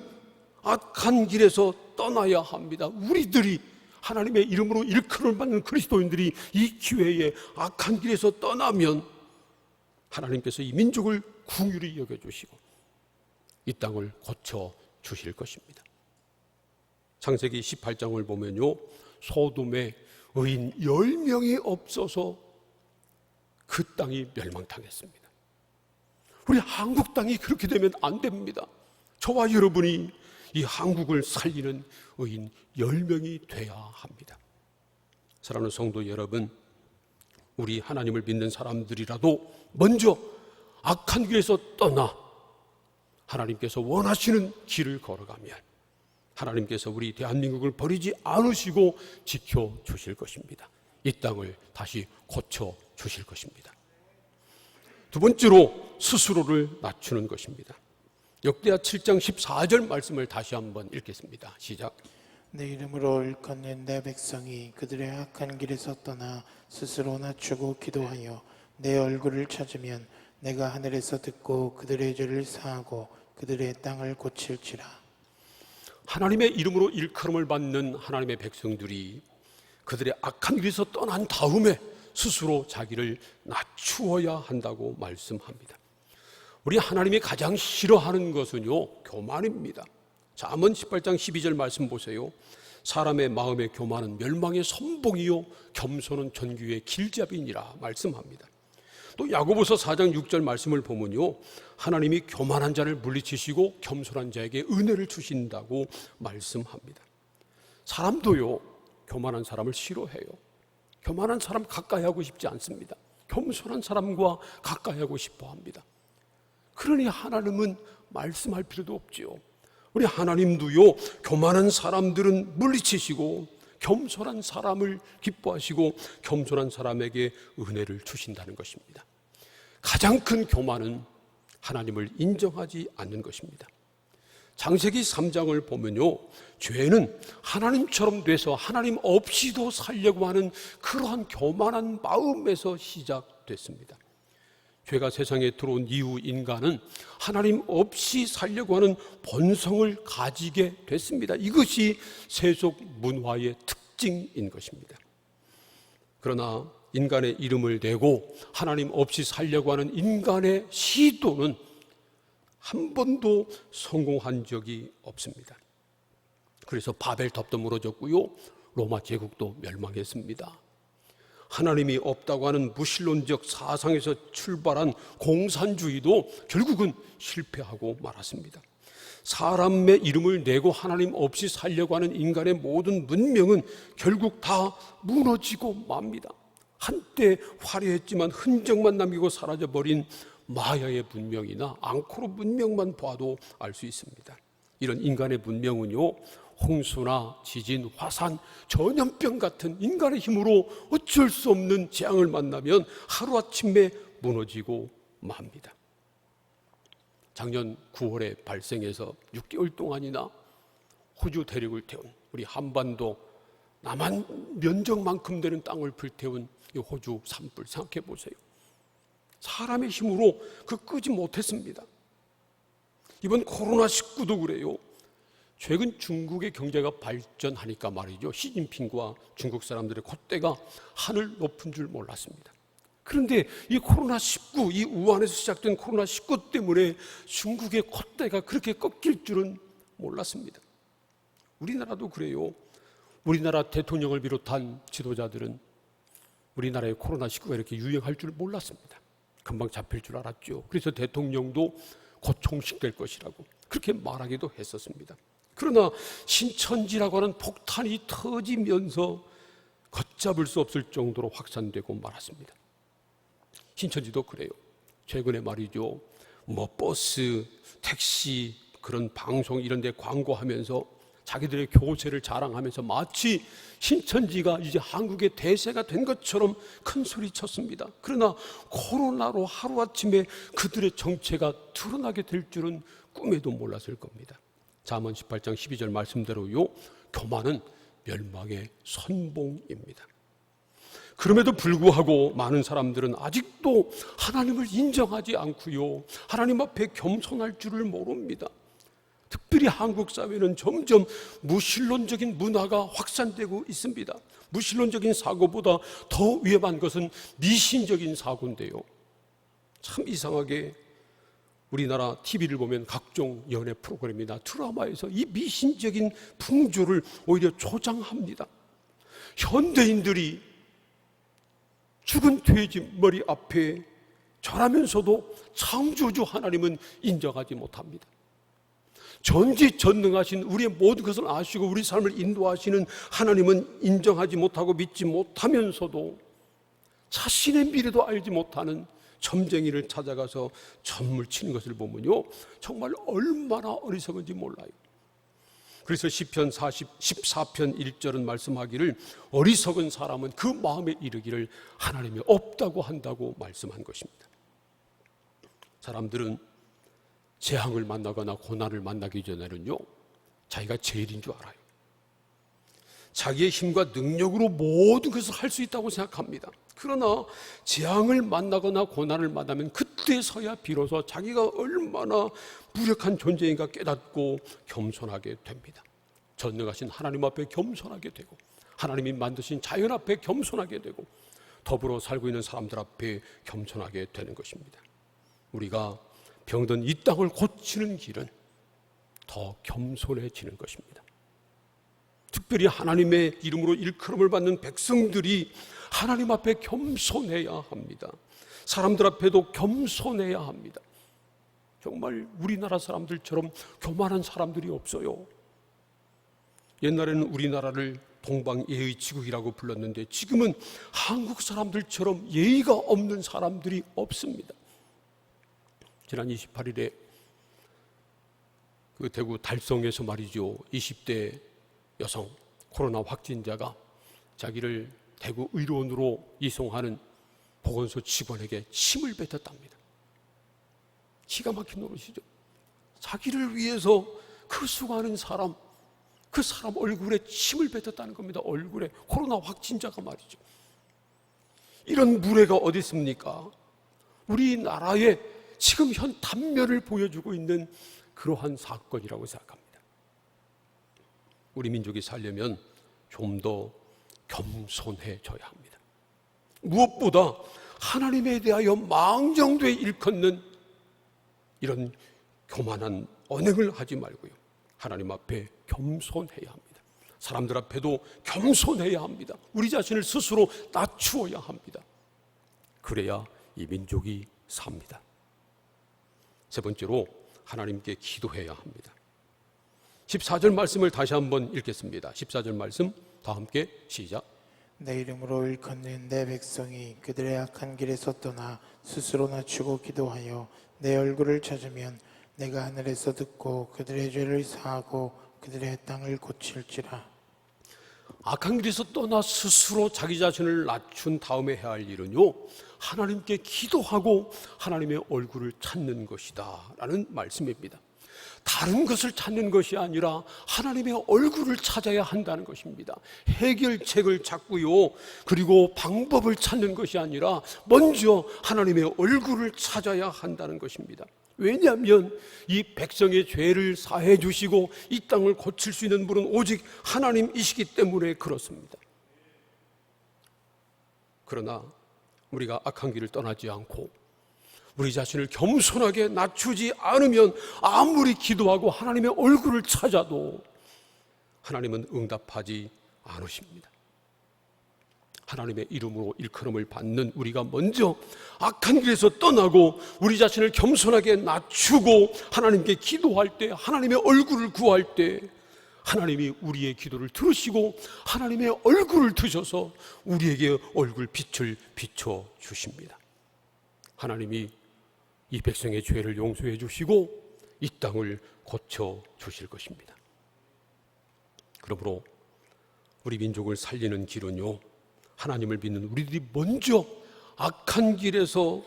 악한 길에서 떠나야 합니다. 우리들이 하나님의 이름으로 일컬음을 받는 그리스도인들이 이 기회에 악한 길에서 떠나면 하나님께서 이 민족을 긍휼히 여겨주시고 이 땅을 고쳐 주실 것입니다. 창세기 18장을 보면요, 소돔에 의인 10명이 없어서 그 땅이 멸망당했습니다. 우리 한국 땅이 그렇게 되면 안 됩니다. 저와 여러분이 이 한국을 살리는 의인 10명이 돼야 합니다. 사랑하는 성도 여러분, 우리 하나님을 믿는 사람들이라도 먼저 악한 길에서 떠나 하나님께서 원하시는 길을 걸어가면 하나님께서 우리 대한민국을 버리지 않으시고 지켜주실 것입니다. 이 땅을 다시 고쳐주실 것입니다. 두 번째로 스스로를 낮추는 것입니다. 역대하 7장 14절 말씀을 다시 한번 읽겠습니다. 시작. 내 이름으로 일컫는 내 백성이 그들의 악한 길에서 떠나 스스로 낮추고 기도하여 내 얼굴을 찾으면 내가 하늘에서 듣고 그들의 죄를 사하고 그들의 땅을 고칠지라. 하나님의 이름으로 일컬음을 받는 하나님의 백성들이 그들의 악한 길에서 떠난 다음에 스스로 자기를 낮추어야 한다고 말씀합니다. 우리 하나님이 가장 싫어하는 것은요, 교만입니다. 잠언 18장 12절 말씀 보세요. 사람의 마음의 교만은 멸망의 선봉이요 겸손은 전교의 길잡이니라 말씀합니다. 또 야고보서 4장 6절 말씀을 보면요, 하나님이 교만한 자를 물리치시고 겸손한 자에게 은혜를 주신다고 말씀합니다. 사람도요, 교만한 사람을 싫어해요. 교만한 사람 가까이 하고 싶지 않습니다. 겸손한 사람과 가까이 하고 싶어 합니다. 그러니 하나님은 말씀할 필요도 없지요. 우리 하나님도요, 교만한 사람들은 물리치시고 겸손한 사람을 기뻐하시고 겸손한 사람에게 은혜를 주신다는 것입니다. 가장 큰 교만은 하나님을 인정하지 않는 것입니다. 창세기 3장을 보면요, 죄는 하나님처럼 돼서 하나님 없이도 살려고 하는 그러한 교만한 마음에서 시작됐습니다. 죄가 세상에 들어온 이후 인간은 하나님 없이 살려고 하는 본성을 가지게 됐습니다. 이것이 세속 문화의 특징인 것입니다. 그러나 인간의 이름을 대고 하나님 없이 살려고 하는 인간의 시도는 한 번도 성공한 적이 없습니다. 그래서 바벨탑도 무너졌고요, 로마 제국도 멸망했습니다. 하나님이 없다고 하는 무신론적 사상에서 출발한 공산주의도 결국은 실패하고 말았습니다. 사람의 이름을 내고 하나님 없이 살려고 하는 인간의 모든 문명은 결국 다 무너지고 맙니다. 한때 화려했지만 흔적만 남기고 사라져버린 마야의 문명이나 앙코르 문명만 봐도 알 수 있습니다. 이런 인간의 문명은요, 홍수나 지진, 화산, 전염병 같은 인간의 힘으로 어쩔 수 없는 재앙을 만나면 하루아침에 무너지고 맙니다. 작년 9월에 발생해서 6개월 동안이나 호주 대륙을 태운, 우리 한반도 남한 면적만큼 되는 땅을 불태운 이 호주 산불 생각해 보세요. 사람의 힘으로 끄지 못했습니다. 이번 코로나19도 그래요. 최근 중국의 경제가 발전하니까 말이죠, 시진핑과 중국 사람들의 콧대가 하늘 높은 줄 몰랐습니다. 그런데 이 코로나19, 이 우한에서 시작된 코로나19 때문에 중국의 콧대가 그렇게 꺾일 줄은 몰랐습니다. 우리나라도 그래요. 우리나라 대통령을 비롯한 지도자들은 우리나라의 코로나19가 이렇게 유행할 줄 몰랐습니다. 금방 잡힐 줄 알았죠. 그래서 대통령도 곧 종식될 것이라고 그렇게 말하기도 했었습니다. 그러나 신천지라고 하는 폭탄이 터지면서 걷잡을 수 없을 정도로 확산되고 말았습니다. 신천지도 그래요. 최근에 말이죠. 버스, 택시, 그런 방송 이런 데 광고하면서 자기들의 교세를 자랑하면서 마치 신천지가 이제 한국의 대세가 된 것처럼 큰 소리 쳤습니다. 그러나 코로나로 하루아침에 그들의 정체가 드러나게 될 줄은 꿈에도 몰랐을 겁니다. 잠언 18장 12절 말씀대로요, 교만은 멸망의 선봉입니다. 그럼에도 불구하고 많은 사람들은 아직도 하나님을 인정하지 않고요, 하나님 앞에 겸손할 줄을 모릅니다. 특별히 한국 사회는 점점 무신론적인 문화가 확산되고 있습니다. 무신론적인 사고보다 더 위험한 것은 미신적인 사고인데요, 참 이상하게 우리나라 TV를 보면 각종 연애 프로그램이나 드라마에서 이 미신적인 풍조를 오히려 조장합니다. 현대인들이 죽은 돼지 머리 앞에 절하면서도 창조주 하나님은 인정하지 못합니다. 전지전능하신 우리의 모든 것을 아시고 우리 삶을 인도하시는 하나님은 인정하지 못하고 믿지 못하면서도 자신의 미래도 알지 못하는 점쟁이를 찾아가서 점을 치는 것을 보면요, 정말 얼마나 어리석은지 몰라요. 그래서 시편 14편 1절은 말씀하기를 어리석은 사람은 그 마음에 이르기를 하나님이 없다고 한다고 말씀한 것입니다. 사람들은 재앙을 만나거나 고난을 만나기 전에는요, 자기가 제일인 줄 알아요. 자기의 힘과 능력으로 모든 것을 할 수 있다고 생각합니다. 그러나 재앙을 만나거나 고난을 만나면 그때서야 비로소 자기가 얼마나 무력한 존재인가 깨닫고 겸손하게 됩니다. 전능하신 하나님 앞에 겸손하게 되고, 하나님이 만드신 자연 앞에 겸손하게 되고, 더불어 살고 있는 사람들 앞에 겸손하게 되는 것입니다. 우리가 병든 이 땅을 고치는 길은 더 겸손해지는 것입니다. 특별히 하나님의 이름으로 일컬음을 받는 백성들이 하나님 앞에 겸손해야 합니다. 사람들 앞에도 겸손해야 합니다. 정말 우리나라 사람들처럼 교만한 사람들이 없어요. 옛날에는 우리나라를 동방예의 지국이라고 불렀는데 지금은 한국 사람들처럼 예의가 없는 사람들이 없습니다. 지난 28일에 그 대구 달성에서 말이죠, 20대 여성 코로나 확진자가 자기를 대구 의료원으로 이송하는 보건소 직원에게 침을 뱉었답니다. 기가 막힌 노릇이죠. 자기를 위해서 그 수고하는 사람, 그 사람 얼굴에 침을 뱉었다는 겁니다. 얼굴에, 코로나 확진자가 말이죠. 이런 무례가 어디 있습니까? 우리나라에 지금 현 단면을 보여주고 있는 그러한 사건이라고 생각합니다. 우리 민족이 살려면 좀 더 겸손해져야 합니다. 무엇보다 하나님에 대하여 망정되이 일컫는 이런 교만한 언행을 하지 말고요, 하나님 앞에 겸손해야 합니다. 사람들 앞에도 겸손해야 합니다. 우리 자신을 스스로 낮추어야 합니다. 그래야 이 민족이 삽니다. 세 번째로 하나님께 기도해야 합니다. 14절 말씀을 다시 한번 읽겠습니다. 14절 말씀 다 함께 시작. 내 이름으로 일컫는 내 백성이 그들의 악한 길에서 떠나 스스로 낮추고 기도하여 내 얼굴을 찾으면 내가 하늘에서 듣고 그들의 죄를 사하고 그들의 땅을 고칠지라. 악한 길에서 떠나 스스로 자기 자신을 낮춘 다음에 해야 할 일은요, 하나님께 기도하고 하나님의 얼굴을 찾는 것이다 라는 말씀입니다. 다른 것을 찾는 것이 아니라 하나님의 얼굴을 찾아야 한다는 것입니다. 해결책을 찾고요, 그리고 방법을 찾는 것이 아니라 먼저 하나님의 얼굴을 찾아야 한다는 것입니다. 왜냐하면 이 백성의 죄를 사해 주시고 이 땅을 고칠 수 있는 분은 오직 하나님이시기 때문에 그렇습니다. 그러나 우리가 악한 길을 떠나지 않고 우리 자신을 겸손하게 낮추지 않으면 아무리 기도하고 하나님의 얼굴을 찾아도 하나님은 응답하지 않으십니다. 하나님의 이름으로 일컬음을 받는 우리가 먼저 악한 길에서 떠나고 우리 자신을 겸손하게 낮추고 하나님께 기도할 때, 하나님의 얼굴을 구할 때 하나님이 우리의 기도를 들으시고 하나님의 얼굴을 드셔서 우리에게 얼굴 빛을 비춰 주십니다. 하나님이 이 백성의 죄를 용서해 주시고 이 땅을 고쳐 주실 것입니다. 그러므로 우리 민족을 살리는 길은요, 하나님을 믿는 우리들이 먼저 악한 길에서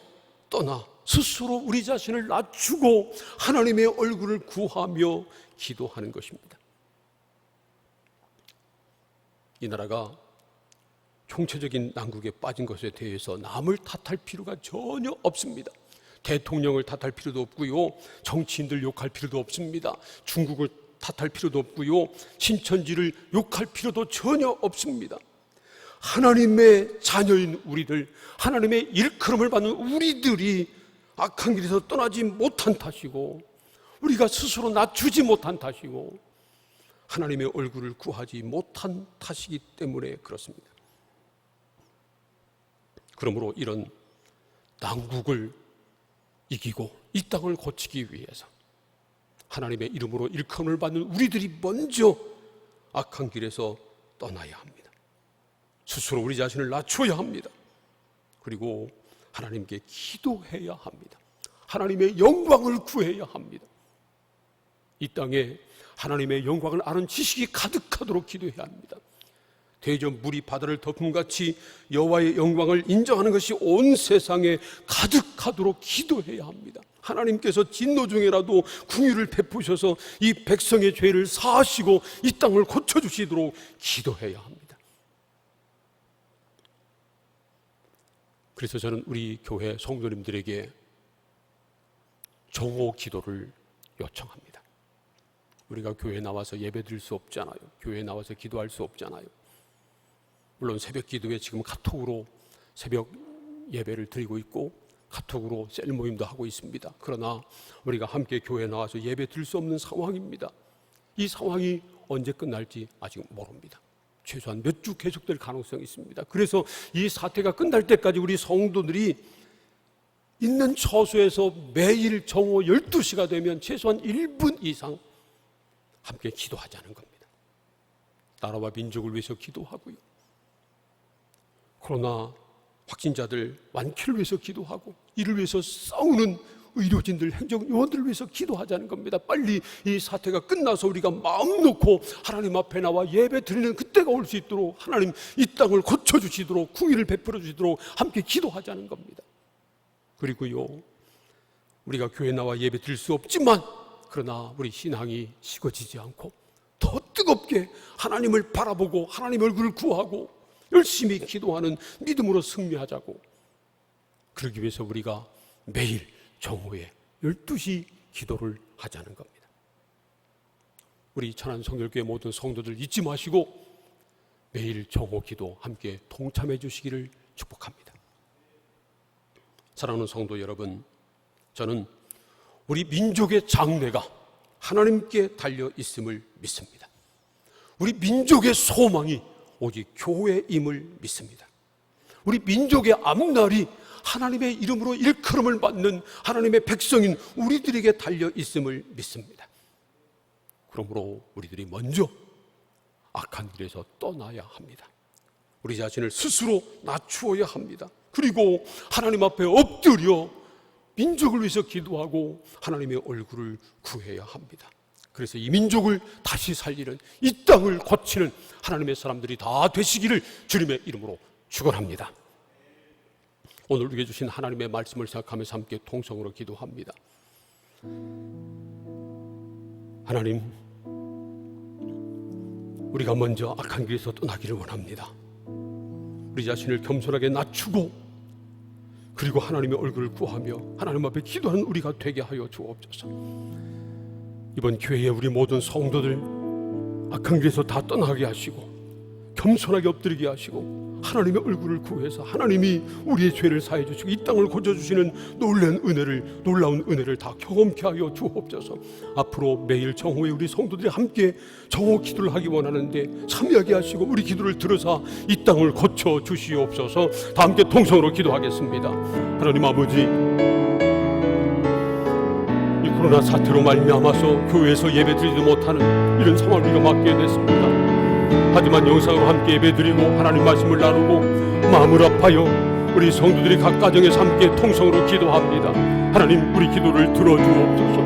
떠나 스스로 우리 자신을 낮추고 하나님의 얼굴을 구하며 기도하는 것입니다. 이 나라가 총체적인 난국에 빠진 것에 대해서 남을 탓할 필요가 전혀 없습니다. 대통령을 탓할 필요도 없고요, 정치인들 욕할 필요도 없습니다. 중국을 탓할 필요도 없고요, 신천지를 욕할 필요도 전혀 없습니다. 하나님의 자녀인 우리들, 하나님의 일컬음을 받는 우리들이 악한 길에서 떠나지 못한 탓이고 우리가 스스로 낮추지 못한 탓이고 하나님의 얼굴을 구하지 못한 탓이기 때문에 그렇습니다. 그러므로 이런 난국을 이기고 이 땅을 고치기 위해서 하나님의 이름으로 일컬음을 받는 우리들이 먼저 악한 길에서 떠나야 합니다. 스스로 우리 자신을 낮춰야 합니다. 그리고 하나님께 기도해야 합니다. 하나님의 영광을 구해야 합니다. 이 땅에 하나님의 영광을 아는 지식이 가득하도록 기도해야 합니다. 대저 물이 바다를 덮음같이 여호와의 영광을 인정하는 것이 온 세상에 가득하도록 기도해야 합니다. 하나님께서 진노 중에라도 긍휼을 베푸셔서 이 백성의 죄를 사하시고 이 땅을 고쳐주시도록 기도해야 합니다. 그래서 저는 우리 교회 성도님들에게 정오 기도를 요청합니다. 우리가 교회에 나와서 예배 드릴 수 없잖아요. 교회에 나와서 기도할 수 없잖아요. 물론 새벽 기도에 지금 카톡으로 새벽 예배를 드리고 있고 카톡으로 셀 모임도 하고 있습니다. 그러나 우리가 함께 교회에 나와서 예배 드릴 수 없는 상황입니다. 이 상황이 언제 끝날지 아직 모릅니다. 최소한 몇 주 계속될 가능성이 있습니다. 그래서 이 사태가 끝날 때까지 우리 성도들이 있는 처소에서 매일 정오 12시가 되면 최소한 1분 이상 함께 기도하자는 겁니다. 나라와 민족을 위해서 기도하고요, 코로나 확진자들 완쾌를 위해서 기도하고 이를 위해서 싸우는 의료진들, 행정요원들을 위해서 기도하자는 겁니다. 빨리 이 사태가 끝나서 우리가 마음 놓고 하나님 앞에 나와 예배 드리는 그때가 올 수 있도록 하나님 이 땅을 고쳐주시도록 긍휼을 베풀어 주시도록 함께 기도하자는 겁니다. 그리고요, 우리가 교회에 나와 예배 드릴 수 없지만 그러나 우리 신앙이 식어지지 않고 더 뜨겁게 하나님을 바라보고 하나님 얼굴을 구하고 열심히 기도하는 믿음으로 승리하자고, 그러기 위해서 우리가 매일 정오에 12시 기도를 하자는 겁니다. 우리 천안성결교회 모든 성도들 잊지 마시고 매일 정오 기도 함께 동참해 주시기를 축복합니다. 사랑하는 성도 여러분, 저는 우리 민족의 장래가 하나님께 달려 있음을 믿습니다. 우리 민족의 소망이 오직 교회임을 믿습니다. 우리 민족의 앞날이 하나님의 이름으로 일컬음을 받는 하나님의 백성인 우리들에게 달려 있음을 믿습니다. 그러므로 우리들이 먼저 악한 길에서 떠나야 합니다. 우리 자신을 스스로 낮추어야 합니다. 그리고 하나님 앞에 엎드려 민족을 위해서 기도하고 하나님의 얼굴을 구해야 합니다. 그래서 이 민족을 다시 살리는, 이 땅을 고치는 하나님의 사람들이 다 되시기를 주님의 이름으로 축원합니다. 오늘 우리에게 주신 하나님의 말씀을 생각하면서 함께 통성으로 기도합니다. 하나님, 우리가 먼저 악한 길에서 떠나기를 원합니다. 우리 자신을 겸손하게 낮추고 그리고 하나님의 얼굴을 구하며 하나님 앞에 기도하는 우리가 되게 하여 주옵소서. 이번 교회에 우리 모든 성도들 악한 길에서 다 떠나게 하시고 겸손하게 엎드리게 하시고 하나님의 얼굴을 구해서 하나님이 우리의 죄를 사해 주시고 이 땅을 고쳐주시는 놀라운 은혜를 다 경험케 하여 주옵소서. 앞으로 매일 정오에 우리 성도들이 함께 정오 기도를 하기 원하는데 참여하게 하시고 우리 기도를 들으사 이 땅을 고쳐 주시옵소서. 다 함께 통성으로 기도하겠습니다. 하나님 아버지, 이 코로나 사태로 말미암아서 교회에서 예배드리지 못하는 이런 상황을 우리가 맞게 됐습니다. 하지만 영상으로 함께 예배드리고 하나님 말씀을 나누고 마음을 아파요 우리 성도들이 각 가정에서 함께 통성으로 기도합니다. 하나님, 우리 기도를 들어주옵소서.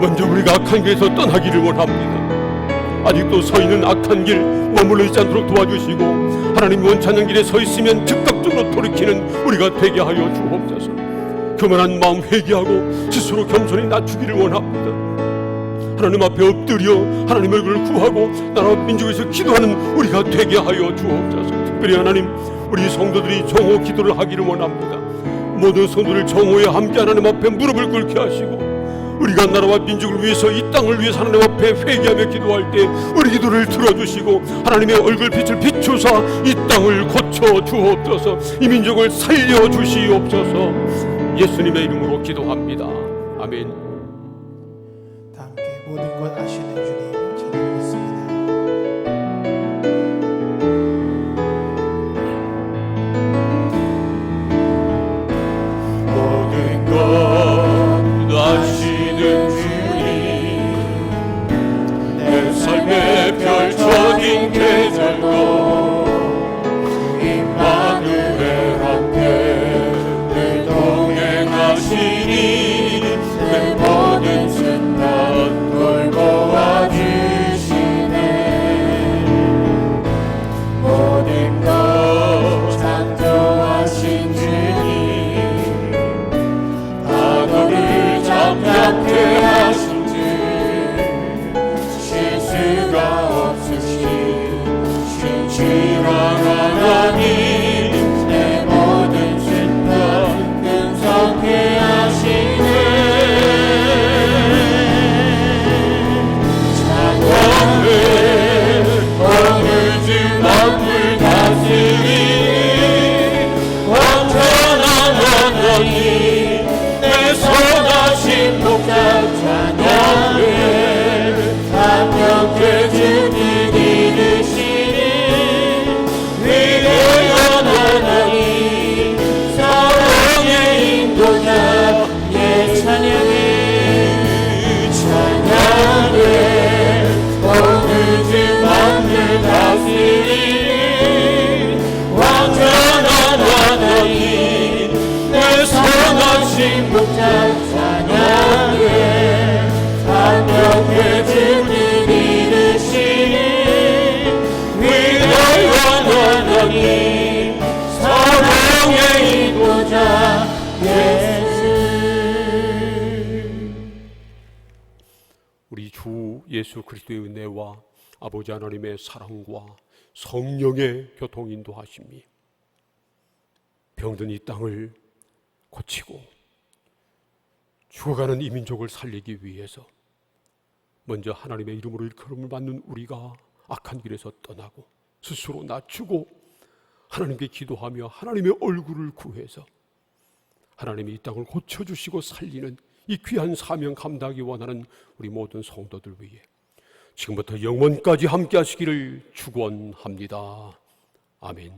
먼저 우리가 악한 길에서 떠나기를 원합니다. 아직도 서 있는 악한 길 머물러 있지 않도록 도와주시고 하나님 원찮은 길에 서 있으면 즉각적으로 돌이키는 우리가 되게 하여 주옵소서. 교만한 마음 회개하고 스스로 겸손히 낮추기를 원합니다. 하나님 앞에 엎드려 하나님 얼굴을 구하고 나라와 민족에서 기도하는 우리가 되게 하여 주옵소서. 특별히 하나님, 우리 성도들이 정오 기도를 하기를 원합니다. 모든 성도들 정오에 함께 하나님 앞에 무릎을 꿇게 하시고 우리가 나라와 민족을 위해서 이 땅을 위해서 하나님 앞에 회개하며 기도할 때 우리 기도를 들어주시고 하나님의 얼굴빛을 비추사 이 땅을 고쳐 주옵소서. 이 민족을 살려 주시옵소서. 예수님의 이름으로 기도합니다. 아멘. 모든 것 아시는 주님 찬양하겠습니다. 모든 것 아시는 주님, 내 삶에 펼쳐진 계절도 임마누엘 함께 늘 동행하시니 내 모든 순간 도와주시네. 모든 것 창조하신 주님, 바다를 잠잠케 하신 주, 실수가 없으신 신실한 하나님, 내 모든 순간 근성케 하시네. 오늘 주 만물 다스리니 완전한 하나님, 내 선하신 목자 찬양해. 완벽해 주님 이르시니 위대한 하나님, 사랑의 인도자 예 찬양해. 찬양해. 오늘 주 만물 다스리니 완전한 하나님, 내 선하신 목자 찬양해. 완벽해 주님 이르시니 위대한 하나님, 사랑의 인도자 우리 주 예수 그리스도의 은혜와 아버지 하나님의 사랑과 성령의 교통 인도하심이 병든 이 땅을 고치고 죽어가는 이 민족을 살리기 위해서 먼저 하나님의 이름으로 일컬음을 받는 우리가 악한 길에서 떠나고 스스로 낮추고 하나님께 기도하며 하나님의 얼굴을 구해서 하나님이 이 땅을 고쳐주시고 살리는 이 귀한 사명 감당하기 원하는 우리 모든 성도들 위해 지금부터 영원까지 함께 하시기를 축원합니다. 아멘.